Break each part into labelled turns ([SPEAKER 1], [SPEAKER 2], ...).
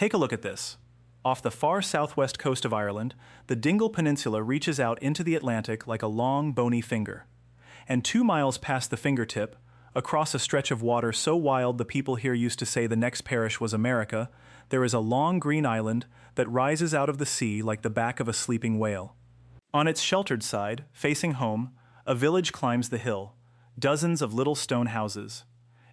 [SPEAKER 1] Take a look at this. Off the far southwest coast of Ireland, the Dingle Peninsula reaches out into the Atlantic like a long, bony finger. And 2 miles past the fingertip, across a stretch of water so wild the people here used to say the next parish was America, there is a long green island that rises out of the sea like the back of a sleeping whale. On its sheltered side, facing home, a village climbs the hill, dozens of little stone houses.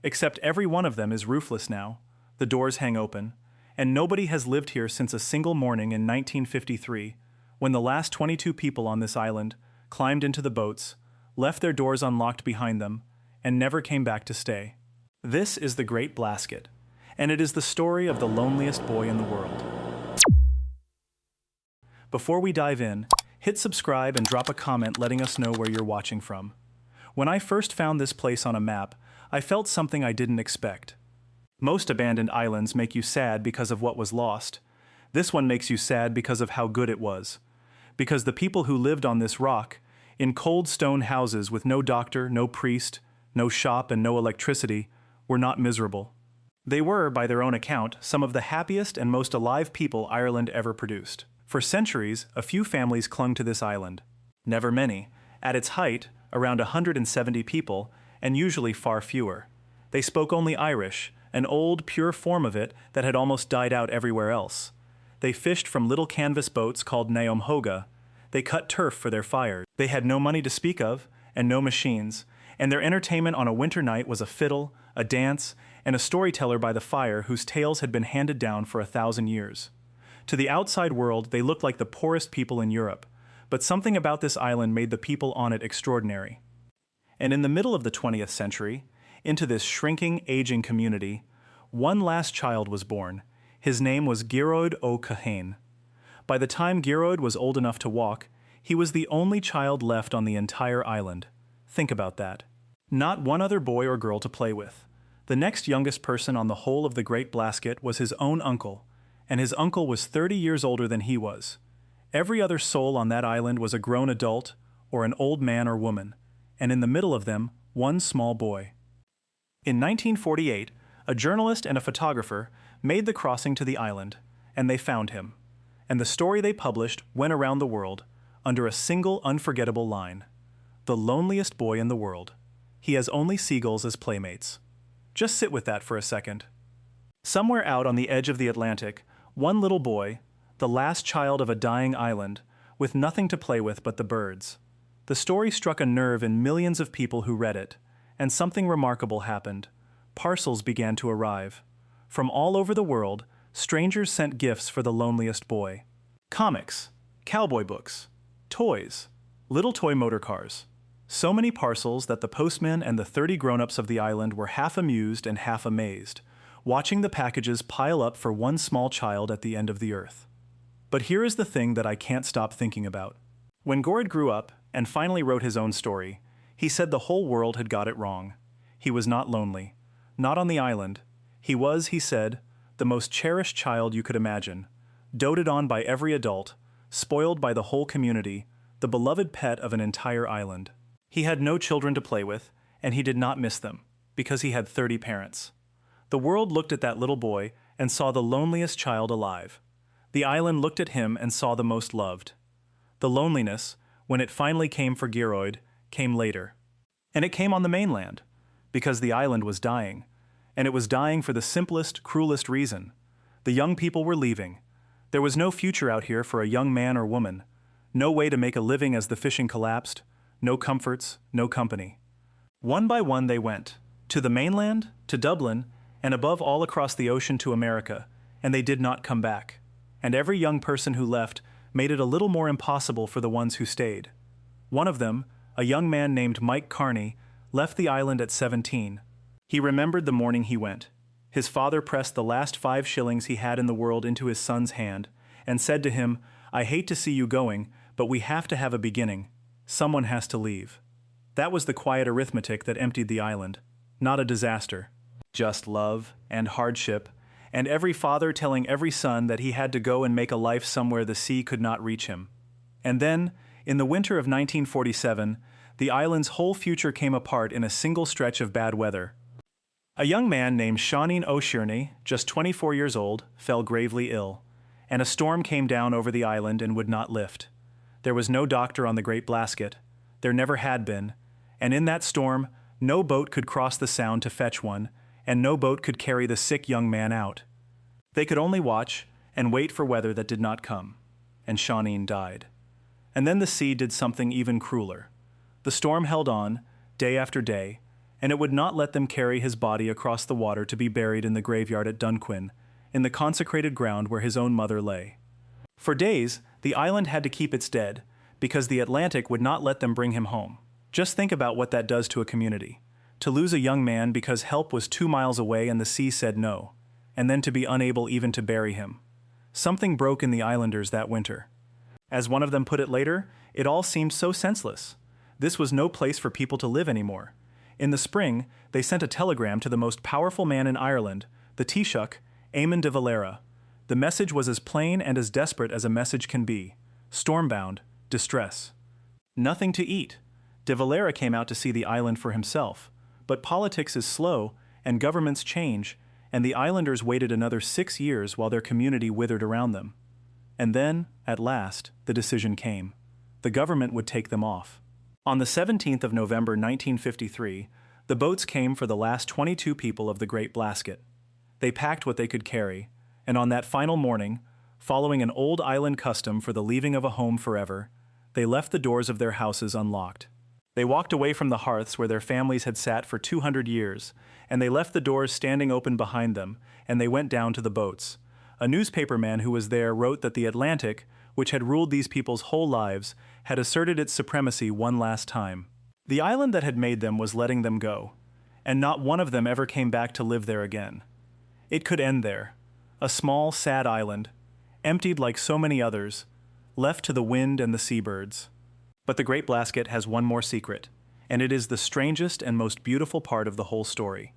[SPEAKER 1] Except every one of them is roofless now, the doors hang open, and nobody has lived here since a single morning in 1953, when the last 22 people on this island climbed into the boats, left their doors unlocked behind them, and never came back to stay. This is the Great Blasket, and it is the story of the loneliest boy in the world. Before we dive in, hit subscribe and drop a comment letting us know where you're watching from. When I first found this place on a map, I felt something I didn't expect. Most abandoned islands make you sad because of what was lost. This one makes you sad because of how good it was. Because the people who lived on this rock, in cold stone houses with no doctor, no priest, no shop, and no electricity, were not miserable. They were, by their own account, some of the happiest and most alive people Ireland ever produced. For centuries, a few families clung to this island. Never many. At its height, around 170 people, and usually far fewer. They spoke only Irish, an old, pure form of it that had almost died out everywhere else. They fished from little canvas boats called naomhoga. They cut turf for their fires. They had no money to speak of, and no machines, and their entertainment on a winter night was a fiddle, a dance, and a storyteller by the fire whose tales had been handed down for 1,000 years. To the outside world, they looked like the poorest people in Europe, but something about this island made the people on it extraordinary. And in the middle of the 20th century, into this shrinking, aging community, one last child was born. His name was Gearóid Ó Cahane. By the time Gearóid was old enough to walk, he was the only child left on the entire island. Think about that. Not one other boy or girl to play with. The next youngest person on the whole of the Great Blasket was his own uncle, and his uncle was 30 years older than he was. Every other soul on that island was a grown adult, or an old man or woman, and in the middle of them, one small boy. In 1948, a journalist and a photographer made the crossing to the island, and they found him. And the story they published went around the world under a single unforgettable line. The loneliest boy in the world. He has only seagulls as playmates. Just sit with that for a second. Somewhere out on the edge of the Atlantic, one little boy, the last child of a dying island, with nothing to play with but the birds. The story struck a nerve in millions of people who read it, and something remarkable happened. Parcels began to arrive. From all over the world, strangers sent gifts for the loneliest boy. Comics, cowboy books, toys, little toy motor cars. So many parcels that the postman and the 30 grown-ups of the island were half amused and half amazed, watching the packages pile up for one small child at the end of the earth. But here is the thing that I can't stop thinking about. When Gearóid grew up and finally wrote his own story, he said the whole world had got it wrong. He was not lonely. Not on the island. He was, he said, the most cherished child you could imagine, doted on by every adult, spoiled by the whole community, the beloved pet of an entire island. He had no children to play with, and he did not miss them, because he had 30 parents. The world looked at that little boy and saw the loneliest child alive. The island looked at him and saw the most loved. The loneliness, when it finally came for Gearóid, came later. And it came on the mainland, because the island was dying. And it was dying for the simplest, cruelest reason. The young people were leaving. There was no future out here for a young man or woman. No way to make a living as the fishing collapsed. No comforts, no company. One by one they went. To the mainland, to Dublin, and above all across the ocean to America. And they did not come back. And every young person who left made it a little more impossible for the ones who stayed. One of them, a young man named Mike Carney, left the island at 17. He remembered the morning he went. His father pressed the last 5 shillings he had in the world into his son's hand, and said to him, "I hate to see you going, but we have to have a beginning. Someone has to leave." That was the quiet arithmetic that emptied the island. Not a disaster. Just love and hardship, and every father telling every son that he had to go and make a life somewhere the sea could not reach him. And then, in the winter of 1947, the island's whole future came apart in a single stretch of bad weather. A young man named Seanin O'Shirney, just 24 years old, fell gravely ill, and a storm came down over the island and would not lift. There was no doctor on the Great Blasket. There never had been, and in that storm, no boat could cross the Sound to fetch one, and no boat could carry the sick young man out. They could only watch and wait for weather that did not come, and Seanin died. And then the sea did something even crueler. The storm held on, day after day, and it would not let them carry his body across the water to be buried in the graveyard at Dunquin, in the consecrated ground where his own mother lay. For days, the island had to keep its dead, because the Atlantic would not let them bring him home. Just think about what that does to a community. To lose a young man because help was 2 miles away and the sea said no, and then to be unable even to bury him. Something broke in the islanders that winter. As one of them put it later, it all seemed so senseless. This was no place for people to live anymore. In the spring, they sent a telegram to the most powerful man in Ireland, the Taoiseach, Eamon de Valera. The message was as plain and as desperate as a message can be. Stormbound, distress. Nothing to eat. De Valera came out to see the island for himself. But politics is slow, and governments change, and the islanders waited another 6 years while their community withered around them. And then, at last, the decision came. The government would take them off. On the 17th of November 1953, the boats came for the last 22 people of the Great Blasket. They packed what they could carry, and on that final morning, following an old island custom for the leaving of a home forever, they left the doors of their houses unlocked. They walked away from the hearths where their families had sat for 200 years, and they left the doors standing open behind them, and they went down to the boats. A newspaperman who was there wrote that the Atlantic, which had ruled these people's whole lives, had asserted its supremacy one last time. The island that had made them was letting them go, and not one of them ever came back to live there again. It could end there. A small, sad island, emptied like so many others, left to the wind and the seabirds. But the Great Blasket has one more secret, and it is the strangest and most beautiful part of the whole story.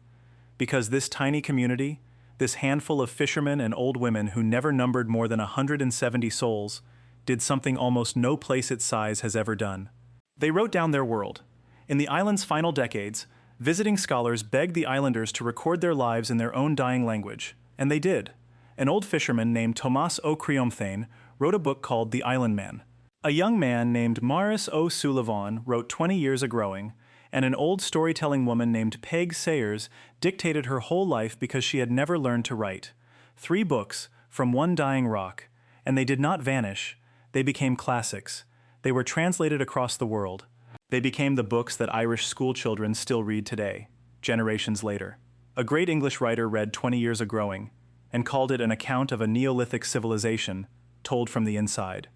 [SPEAKER 1] Because this tiny community, this handful of fishermen and old women who never numbered more than 170 souls, did something almost no place its size has ever done. They wrote down their world. In the island's final decades, visiting scholars begged the islanders to record their lives in their own dying language, and they did. An old fisherman named Tomás Ó Criomhtháin wrote a book called The Island Man. A young man named Maurice O'Sullivan wrote 20 Years a-Growing, and an old storytelling woman named Peg Sayers dictated her whole life because she had never learned to write. 3 books, from one dying rock, and they did not vanish. They became classics. They were translated across the world. They became the books that Irish schoolchildren still read today, generations later. A great English writer read 20 Years a-Growing, and called it an account of a Neolithic civilization, told from the inside.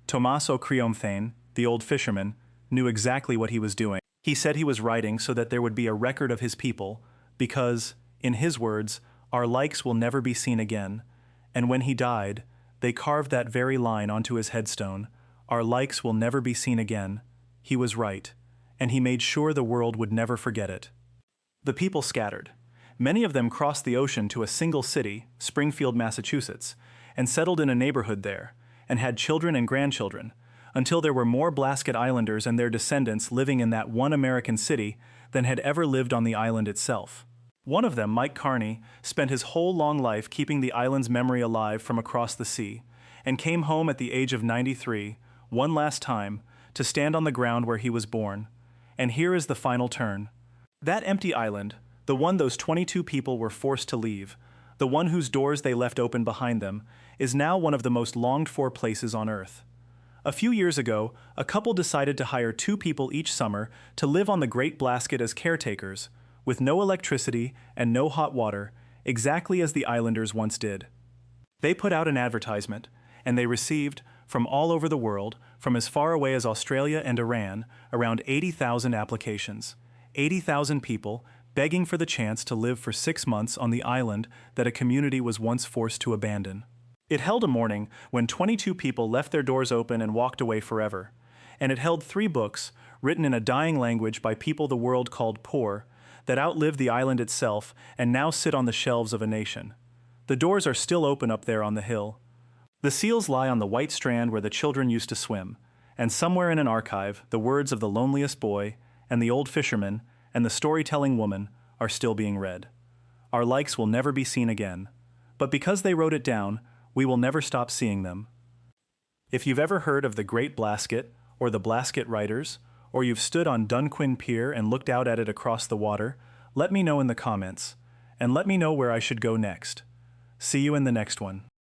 [SPEAKER 1] Tomás Ó Criomhtháin, the old fisherman, knew exactly what he was doing. He said he was writing so that there would be a record of his people, because, in his words, our likes will never be seen again, and when he died, they carved that very line onto his headstone, our likes will never be seen again. He was right, and he made sure the world would never forget it. The people scattered. Many of them crossed the ocean to a single city, Springfield, Massachusetts, and settled in a neighborhood there, and had children and grandchildren, until there were more Blasket Islanders and their descendants living in that one American city than had ever lived on the island itself. One of them, Mike Carney, spent his whole long life keeping the island's memory alive from across the sea, and came home at the age of 93, one last time, to stand on the ground where he was born. And here is the final turn. That empty island, the one those 22 people were forced to leave, the one whose doors they left open behind them, is now one of the most longed-for places on Earth. A few years ago, a couple decided to hire 2 people each summer to live on the Great Blasket as caretakers, with no electricity and no hot water, exactly as the islanders once did. They put out an advertisement, and they received, from all over the world, from as far away as Australia and Iran, around 80,000 applications. 80,000 people begging for the chance to live for 6 months on the island that a community was once forced to abandon. It held a morning when 22 people left their doors open and walked away forever, and it held 3 books, written in a dying language by people the world called poor, that outlived the island itself and now sit on the shelves of a nation. The doors are still open up there on the hill. The seals lie on the white strand where the children used to swim, and somewhere in an archive, the words of the loneliest boy, and the old fisherman, and the storytelling woman are still being read. Our likes will never be seen again. But because they wrote it down, we will never stop seeing them. If you've ever heard of the Great Blasket or the Blasket Riders, or you've stood on Dunquin Pier and looked out at it across the water, let me know in the comments, and let me know where I should go next. See you in the next one.